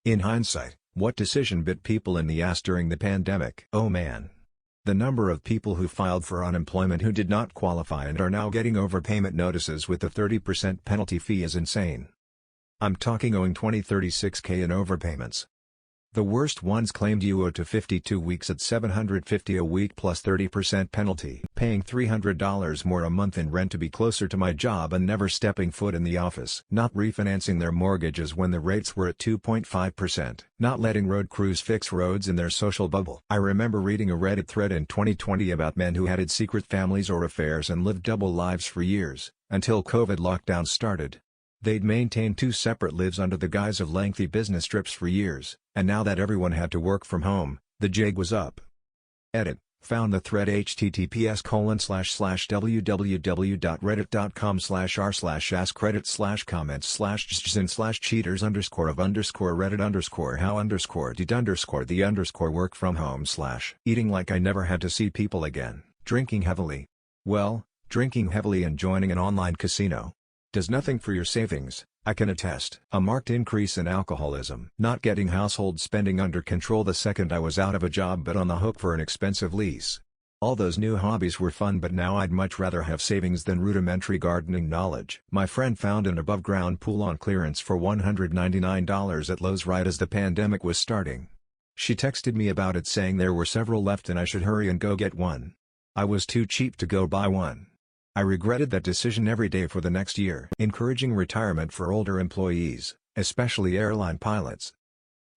In hindsight, what decision bit people in the ass during the pandemic? Oh man. The number of people who filed for unemployment who did not qualify and are now getting overpayment notices with the 30% penalty fee is insane. I'm talking owing $36K in overpayments. The worst ones claimed you owe to 52 weeks at $750 a week plus 30% penalty. Paying $300 more a month in rent to be closer to my job and never stepping foot in the office. Not refinancing their mortgages when the rates were at 2.5%. Not letting road crews fix roads in their social bubble. I remember reading a Reddit thread in 2020 about men who had secret families or affairs and lived double lives for years, until COVID lockdown started. They'd maintained two separate lives under the guise of lengthy business trips for years, and now that everyone had to work from home, the jig was up. Edit. Found the thread https://www.reddit.com/r/askreddit/comments/cheaters_of_reddit_how_the_work-from-home/ eating like I never had to see people again. Drinking heavily. Well, drinking heavily and joining an online casino does nothing for your savings, I can attest. A marked increase in alcoholism. Not getting household spending under control the second I was out of a job but on the hook for an expensive lease. All those new hobbies were fun but now I'd much rather have savings than rudimentary gardening knowledge. My friend found an above-ground pool on clearance for $199 at Lowe's right as the pandemic was starting. She texted me about it saying there were several left and I should hurry and go get one. I was too cheap to go buy one. I regretted that decision every day for the next year. Encouraging retirement for older employees, especially airline pilots.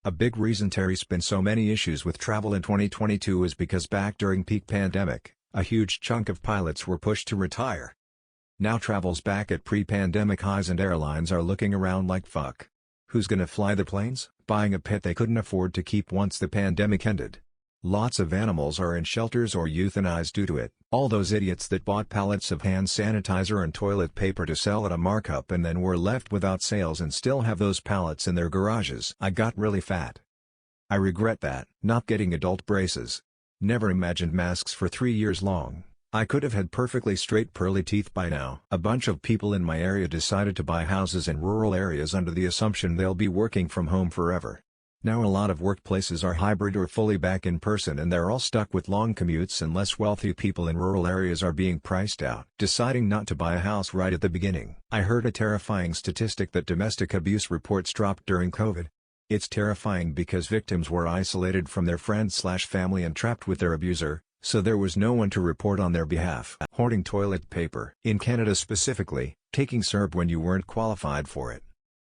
A big reason there's been so many issues with travel in 2022 is because back during peak pandemic, a huge chunk of pilots were pushed to retire. Now travel's back at pre-pandemic highs and airlines are looking around like fuck. Who's gonna fly the planes? Buying a pet they couldn't afford to keep once the pandemic ended. Lots of animals are in shelters or euthanized due to it. All those idiots that bought pallets of hand sanitizer and toilet paper to sell at a markup and then were left without sales and still have those pallets in their garages. I got really fat. I regret that. Not getting adult braces. Never imagined masks for 3 years long. I could have had perfectly straight pearly teeth by now. A bunch of people in my area decided to buy houses in rural areas under the assumption they'll be working from home forever. Now a lot of workplaces are hybrid or fully back in person and they're all stuck with long commutes and less wealthy people in rural areas are being priced out. Deciding not to buy a house right at the beginning. I heard a terrifying statistic that domestic abuse reports dropped during COVID. It's terrifying because victims were isolated from their friends/family and trapped with their abuser, so there was no one to report on their behalf. Hoarding toilet paper. In Canada specifically, taking CERB when you weren't qualified for it.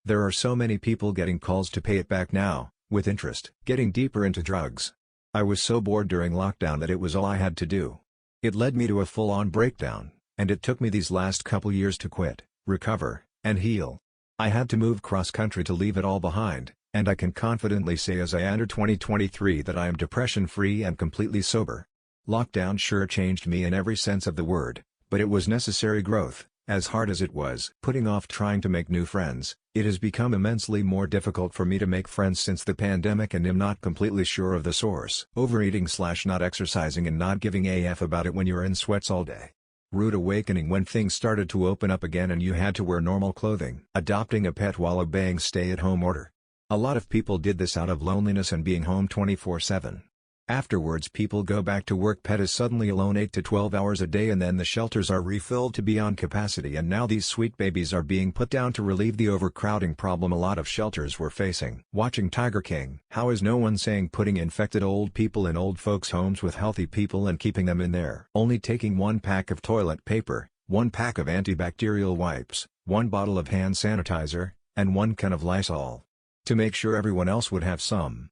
There are so many people getting calls to pay it back now, with interest. Getting deeper into drugs. I was so bored during lockdown that it was all I had to do. It led me to a full-on breakdown, and it took me these last couple years to quit, recover, and heal. I had to move cross-country to leave it all behind, and I can confidently say as I enter 2023 that I am depression-free and completely sober. Lockdown sure changed me in every sense of the word, but it was necessary growth. As hard as it was putting off trying to make new friends, it has become immensely more difficult for me to make friends since the pandemic and am not completely sure of the source. Overeating/not exercising and not giving a f about it when you're in sweats all day. Rude awakening when things started to open up again and you had to wear normal clothing. Adopting a pet while obeying stay-at-home order. A lot of people did this out of loneliness and being home 24/7. Afterwards people go back to work, pet is suddenly alone 8 to 12 hours a day and then the shelters are refilled to beyond capacity and now these sweet babies are being put down to relieve the overcrowding problem a lot of shelters were facing. Watching Tiger King. How is no one saying putting infected old people in old folks' homes with healthy people and keeping them in there? Only taking 1 pack of toilet paper, 1 pack of antibacterial wipes, 1 bottle of hand sanitizer, and 1 can of Lysol. To make sure everyone else would have some.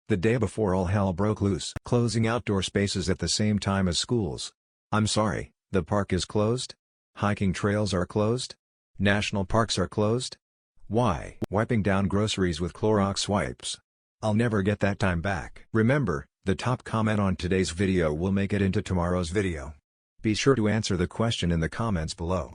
The day before all hell broke loose. Closing outdoor spaces at the same time as schools. I'm sorry, the park is closed? Hiking trails are closed? National parks are closed? Why? Wiping down groceries with Clorox wipes. I'll never get that time back. Remember, the top comment on today's video will make it into tomorrow's video. Be sure to answer the question in the comments below.